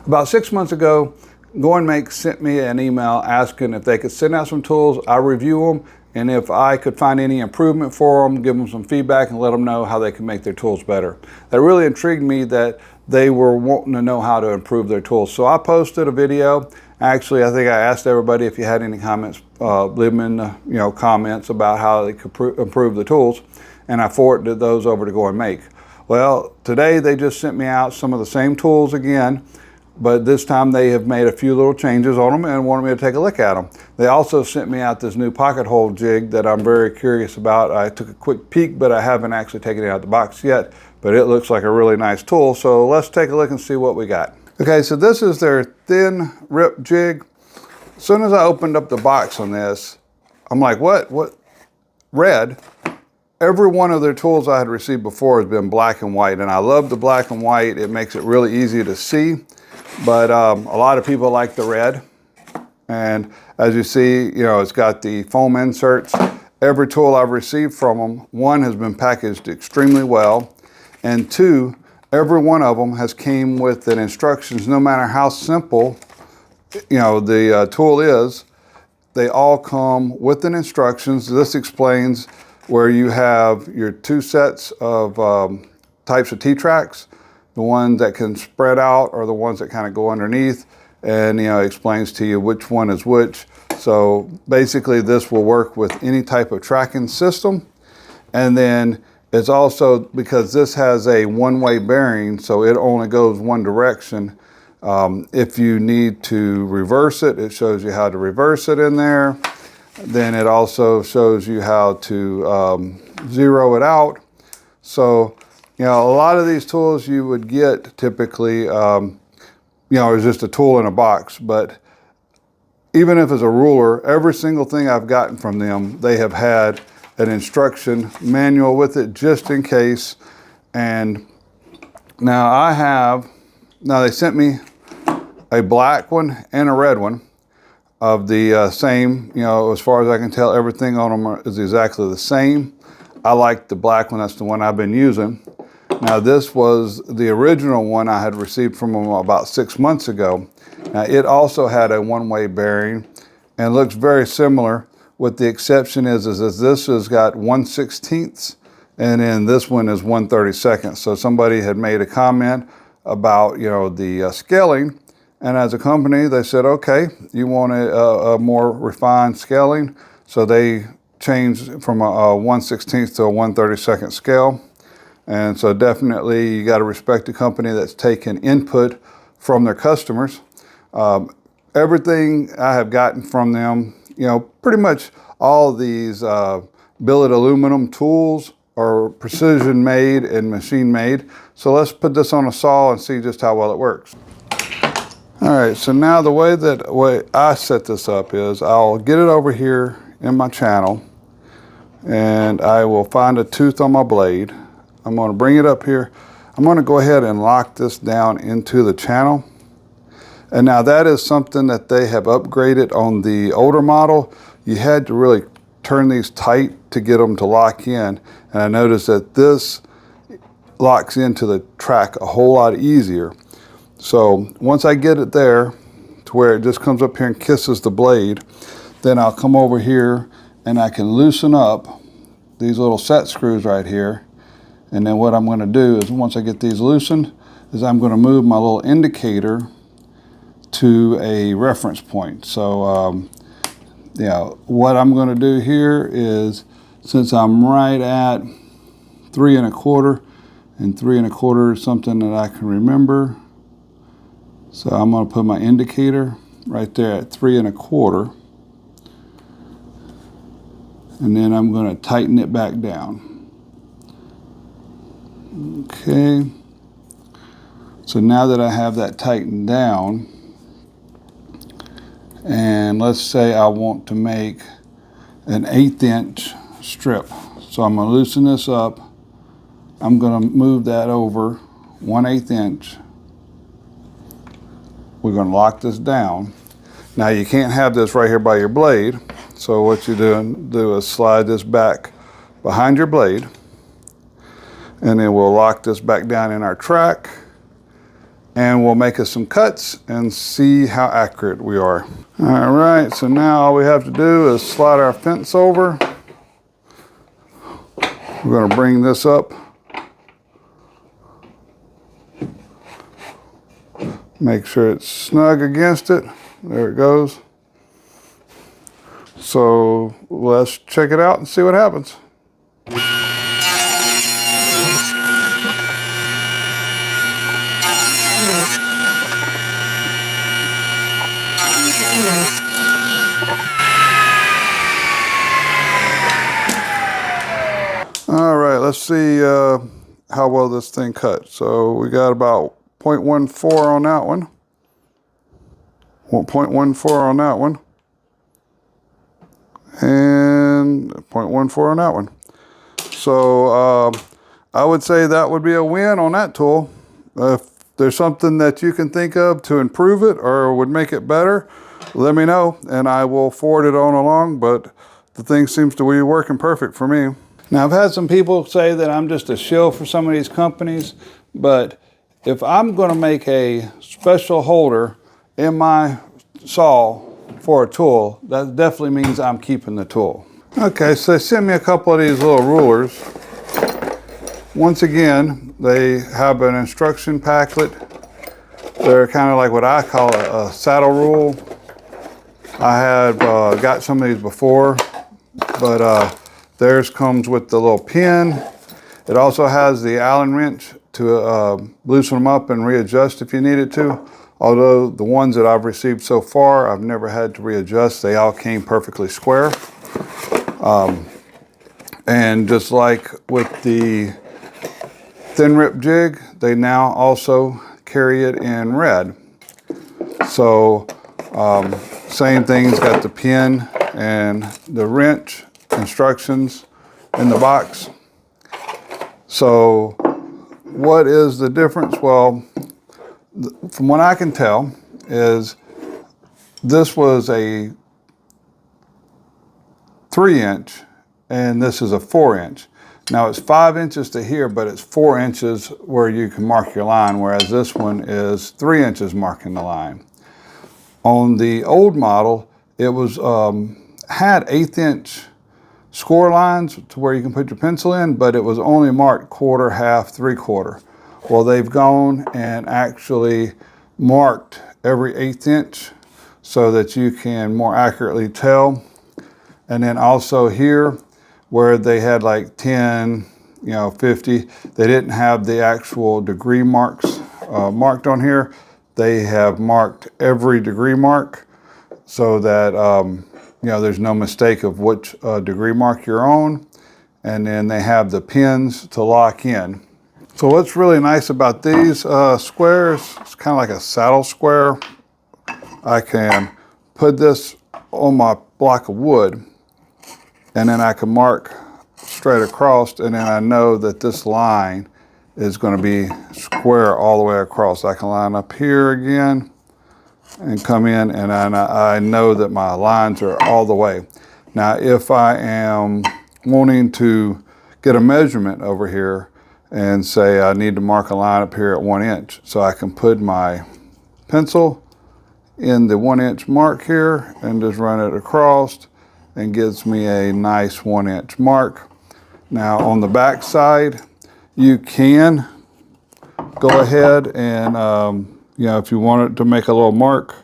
About 6 months ago, Goingmake sent me an email asking if they could send out some tools. I review them, and if I could find any improvement for them, give them some feedback and let them know how they can make their tools better. That really intrigued me that they were wanting to know how to improve their tools. So I posted a video. Actually, I think I asked everybody if you had any comments, leave them in the comments about how they could improve the tools, and I forwarded those over to Goingmake. Well, today they just sent me out some of the same tools again, but this time they have made a few little changes on them and wanted me to take a look at them. They also sent me out this new pocket hole jig that I'm very curious about. I took a quick peek, but I haven't actually taken it out of the box yet, but it looks like a really nice tool. So let's take a look and see what we got. Okay, so this is their thin Rip Jig. As soon as I opened up the box on this, I'm like, what? Red? Every one of their tools I had received before has been black and white, and I love the black and white. It makes it really easy to see. But a lot of people like the red, and as you see, it's got the foam inserts. Every tool I've received from them, one, has been packaged extremely well, and two, every one of them has came with an instructions. No matter how simple the tool is, they all come with an instructions. This explains where you have your two sets of types of T-tracks. The ones that can spread out are the ones that kind of go underneath, and explains to you which one is which. So basically this will work with any type of tracking system. And then it's also, because this has a one-way bearing, so it only goes one direction. If you need to reverse it, it shows you how to reverse it in there. Then it also shows you how to zero it out. So a lot of these tools you would get typically, is just a tool in a box. But even if it's a ruler, every single thing I've gotten from them, they have had an instruction manual with it just in case. And now they sent me a black one and a red one of the same, as far as I can tell, everything on them is exactly the same. I like the black one, that's the one I've been using. Now this was the original one I had received from them about 6 months ago. Now it also had a one-way bearing and looks very similar. What the exception is this has got 1/16 and then this one is 1/32. So somebody had made a comment about the scaling, and as a company they said, okay, you want a more refined scaling, so they changed from a 1/16 to a 1/32 scale. And so definitely you got to respect the company that's taken input from their customers. Everything I have gotten from them, pretty much all of these billet aluminum tools are precision made and machine made. So let's put this on a saw and see just how well it works. All right, so now the way I set this up is I'll get it over here in my channel, and I will find a tooth on my blade. I'm going to bring it up here. I'm going to go ahead and lock this down into the channel. And now that is something that they have upgraded on the older model. You had to really turn these tight to get them to lock in. And I noticed that this locks into the track a whole lot easier. So once I get it there to where it just comes up here and kisses the blade, then I'll come over here and I can loosen up these little set screws right here. And then what I'm going to do is, once I get these loosened, is I'm going to move my little indicator to a reference point. So what I'm going to do here is, since I'm right at 3 1/4, and 3 1/4 is something that I can remember, so I'm going to put my indicator right there at 3 1/4, and then I'm going to tighten it back down. Okay, so now that I have that tightened down, and let's say I want to make an 1/8 inch strip. So I'm going to loosen this up. I'm going to move that over 1/8 inch. We're going to lock this down. Now you can't have this right here by your blade. So what you do is slide this back behind your blade, and then we'll lock this back down in our track. and we'll make us some cuts and see how accurate we are. All right, so now all we have to do is slide our fence over. We're going to bring this up. Make sure it's snug against it. There it goes. So let's check it out and see what happens. All right, let's see how well this thing cuts. So we got about 0.14 on that one. 0.14 on that one. And 0.14 on that one. So I would say that would be a win on that tool. If there's something that you can think of to improve it or would make it better, let me know and I will forward it on along, but the thing seems to be working perfect for me. Now, I've had some people say that I'm just a shill for some of these companies, but if I'm going to make a special holder in my saw for a tool, that definitely means I'm keeping the tool. Okay, so they sent me a couple of these little rulers. Once again, they have an instruction packlet. They're kind of like what I call a saddle rule. I have got some of these before, but theirs comes with the little pin. It also has the Allen wrench to loosen them up and readjust if you needed to. Although the ones that I've received so far, I've never had to readjust. They all came perfectly square. And just like with the thin rip jig, they now also carry it in red. So same thing's got the pin and the wrench instructions in the box. So what is the difference? Well, from what I can tell is this was a 3-inch and this is a 4-inch. Now it's 5 inches to here, but it's 4 inches where you can mark your line, whereas this one is 3 inches marking the line. On the old model, it was had 1/8 inch score lines to where you can put your pencil in, but it was only marked 1/4, 1/2, 3/4. Well, they've gone and actually marked every 1/8 inch so that you can more accurately tell. And then also here, where they had like 10, 50, they didn't have the actual degree marks marked on here. They have marked every degree mark so that there's no mistake of which degree mark you're on. And then they have the pins to lock in. So what's really nice about these squares, it's kind of like a saddle square. I can put this on my block of wood and then I can mark straight across, and then I know that this line is going to be square all the way across. I can line up here again and come in, and I know that my lines are all the way. Now if I am wanting to get a measurement over here and say I need to mark a line up here at 1 inch, so I can put my pencil in the 1 inch mark here and just run it across and gives me a nice 1 inch mark. Now on the back side, you can go ahead and if you wanted to make a little mark,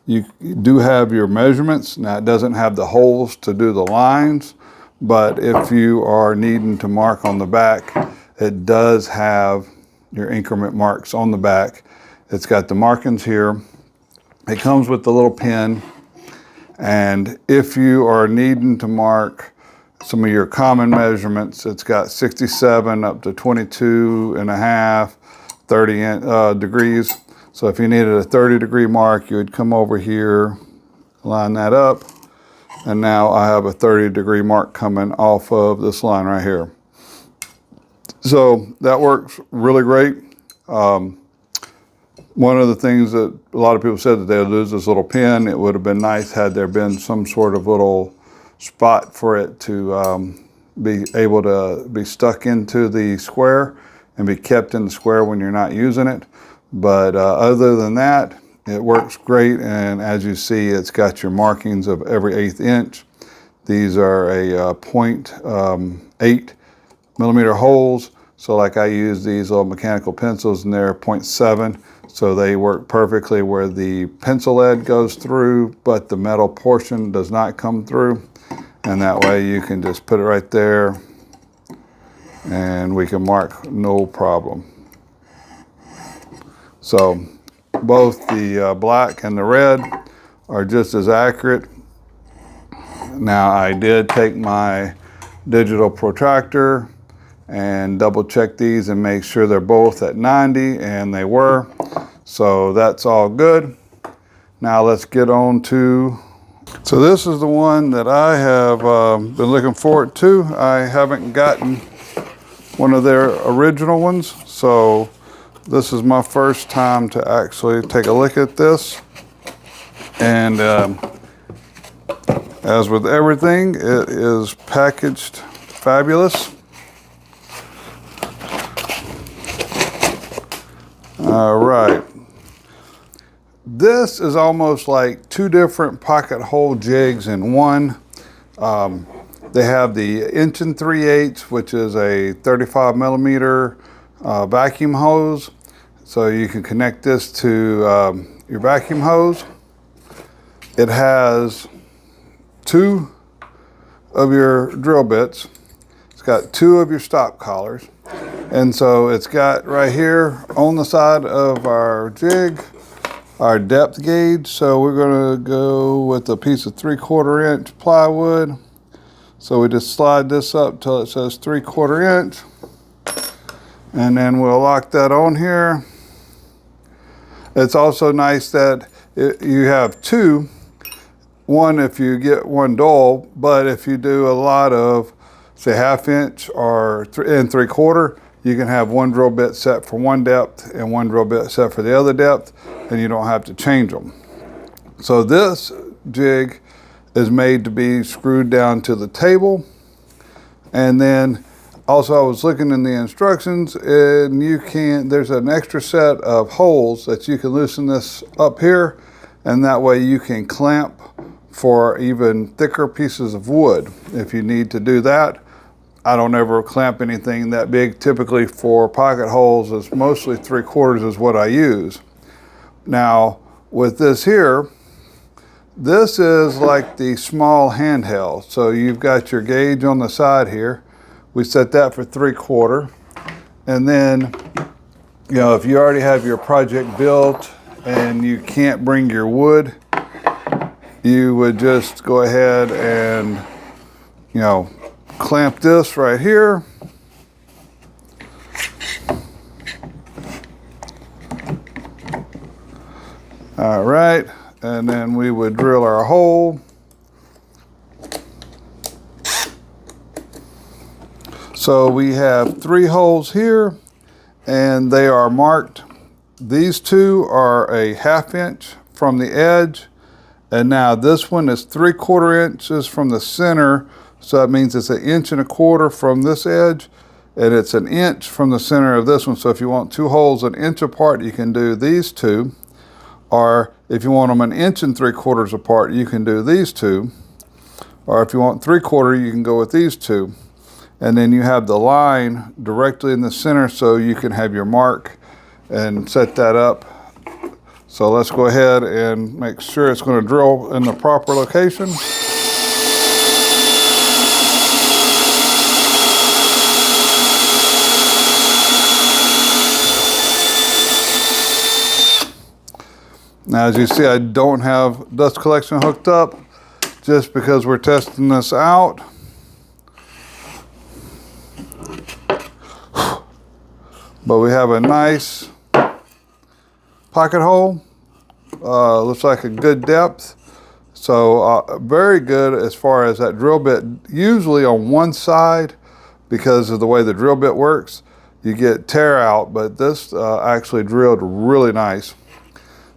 you do have your measurements. Now it doesn't have the holes to do the lines, but if you are needing to mark on the back, it does have your increment marks on the back. It's got the markings here. It comes with the little pin. And if you are needing to mark some of your common measurements, it's got 67 up to 22.5, 30 degrees. So if you needed a 30-degree mark, you would come over here, line that up, and now I have a 30-degree mark coming off of this line right here. So that works really great. One of the things that a lot of people said that they would lose this little pin. It would have been nice had there been some sort of little spot for it to be able to be stuck into the square and be kept in the square when you're not using it. But other than that, it works great. And as you see, it's got your markings of every 1/8 inch. These are a 0.8 millimeter holes. So like I use these little mechanical pencils and they're 0.7. So they work perfectly where the pencil lead goes through, but the metal portion does not come through. And that way you can just put it right there and we can mark no problem. So both the black and the red are just as accurate. Now I did take my digital protractor and double check these and make sure they're both at 90, and they were. So that's all good. Now let's get on to, so this is the one that I have been looking forward to. I haven't gotten one of their original ones, so this is my first time to actually take a look at this. And as with everything, it is packaged fabulous. All right. This is almost like two different pocket hole jigs in one. They have the 1 3/8, which is a 35 millimeter vacuum hose. So you can connect this to your vacuum hose. It has 2 of your drill bits. It's got 2 of your stop collars. And so it's got right here on the side of our jig, our depth gauge. So we're gonna go with a piece of 3/4 inch plywood. So we just slide this up till it says 3/4 inch. And then we'll lock that on here. It's also nice that you have 2. One if you get one dull, but if you do a lot of, say, 1/2 inch or 3/4, you can have one drill bit set for one depth and one drill bit set for the other depth, and you don't have to change them. So this jig is made to be screwed down to the table. And then also I was looking in the instructions, and there's an extra set of holes that you can loosen this up here, and that way you can clamp for even thicker pieces of wood if you need to do that. I don't ever clamp anything that big. Typically for pocket holes, it's mostly 3/4 is what I use. Now with this here, this is like the small handheld. So you've got your gauge on the side here. We set that for 3/4. And then, you know, if you already have your project built and you can't bring your wood, you would just go ahead and, you know, clamp this right here. All right, and then we would drill our hole. So we have 3 holes here, and they are marked. These 2 are a 1/2 inch from the edge, and now this one is 3/4 inches from the center. So that means it's 1.25 inches from this edge, and it's 1 inch from the center of this one. So if you want 2 holes 1 inch apart, you can do these 2. Or if you want them 1 3/4 inches apart, you can do these 2. Or if you want 3/4, you can go with these 2. And then you have the line directly in the center, so you can have your mark and set that up. So let's go ahead and make sure it's going to drill in the proper location. Now, as you see, I don't have dust collection hooked up just because we're testing this out. But we have a nice pocket hole. Looks like a good depth. So very good as far as that drill bit. Usually on one side, because of the way the drill bit works, you get tear out, but this actually drilled really nice.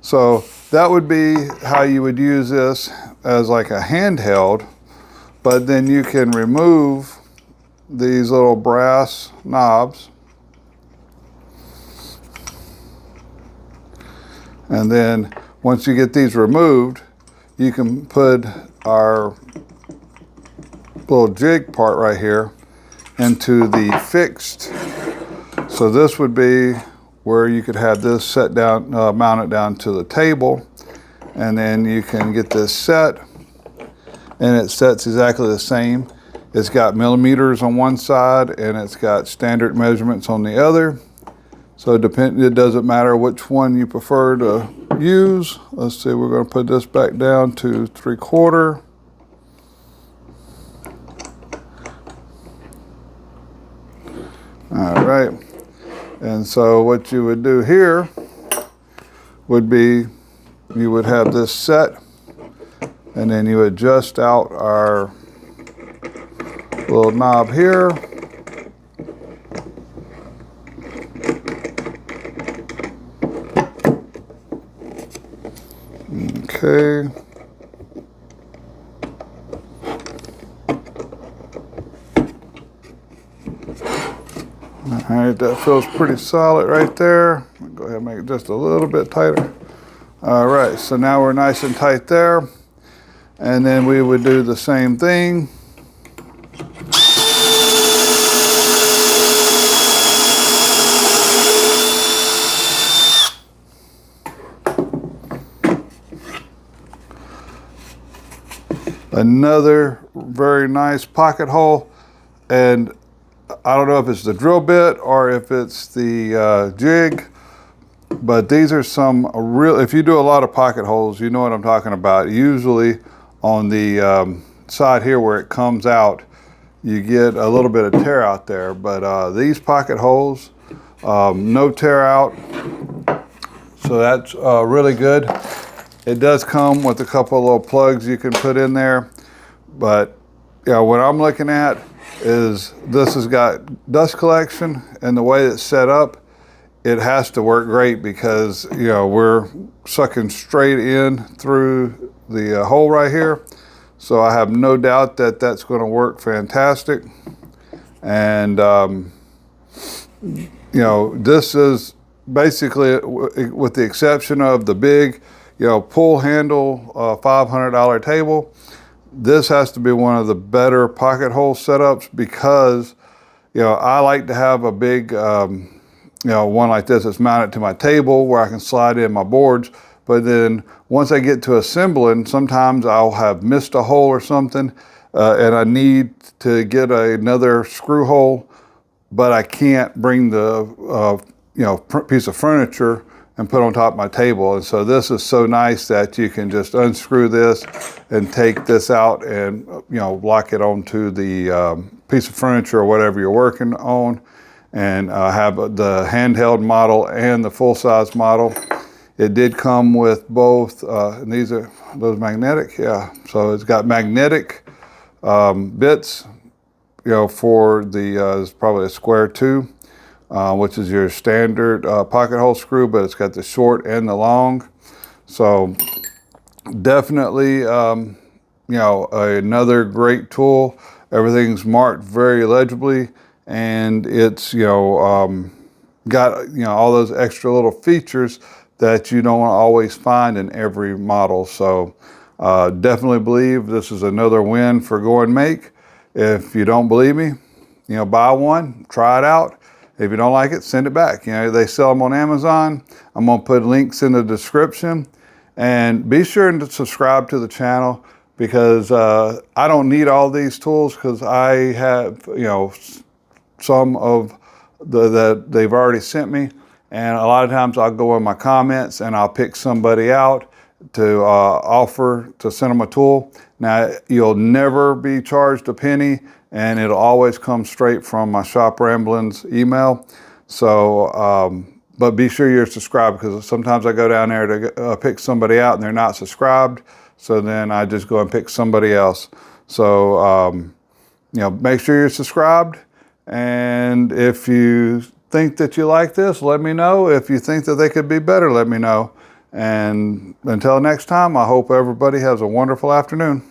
So that would be how you would use this as like a handheld, but then you can remove these little brass knobs. And then once you get these removed, you can put our little jig part right here into the fixed. So this would be where you could have this set down, mounted down to the table, and then you can get this set, and it sets exactly the same. It's got millimeters on one side and it's got standard measurements on the other. So it doesn't matter which one you prefer to use. Let's see, we're going to put this back down to 3/4. All right, and so what you would do here would be you would have this set, and then you adjust out our little knob here. Okay. All right, that feels pretty solid right there. I'll go ahead and make it just a little bit tighter. All right, so now we're nice and tight there. And then we would do the same thing. Another very nice pocket hole, and I don't know if it's the drill bit or if it's the jig, but these are some real, if you do a lot of pocket holes, you know what I'm talking about. Usually on the side here where it comes out, you get a little bit of tear out there, but these pocket holes, no tear out, so that's really good. It does come with a couple of little plugs you can put in there, but what I'm looking at is this has got dust collection, and the way it's set up, it has to work great because we're sucking straight in through the hole right here. So I have no doubt that that's going to work fantastic. And this is basically, with the exception of the big pull handle $500 table, this has to be one of the better pocket hole setups because I like to have a big one like this that's mounted to my table where I can slide in my boards. But then once I get to assembling, sometimes I'll have missed a hole or something, and I need to get another screw hole, but I can't bring the piece of furniture and put on top of my table. And so this is so nice that you can just unscrew this and take this out and lock it onto the piece of furniture or whatever you're working on, and have the handheld model and the full-size model. It did come with both, and these are those magnetic, yeah. So it's got magnetic bits, for the, it's probably a square 2. Which is your standard pocket hole screw, but it's got the short and the long. So definitely, another great tool. Everything's marked very legibly, and it's, got, all those extra little features that you don't always find in every model. So definitely believe this is another win for Goingmake. If you don't believe me, buy one, try it out. If you don't like it, send it back. They sell them on Amazon. I'm gonna put links in the description. And be sure to subscribe to the channel because I don't need all these tools because I have, some of that they've already sent me. And a lot of times I'll go in my comments and I'll pick somebody out to offer to send them a tool. Now, you'll never be charged a penny, and it'll always come straight from my Shop Ramblings email. So, but be sure you're subscribed because sometimes I go down there to pick somebody out and they're not subscribed. So then I just go and pick somebody else. So, make sure you're subscribed. And if you think that you like this, let me know. If you think that they could be better, let me know. And until next time, I hope everybody has a wonderful afternoon.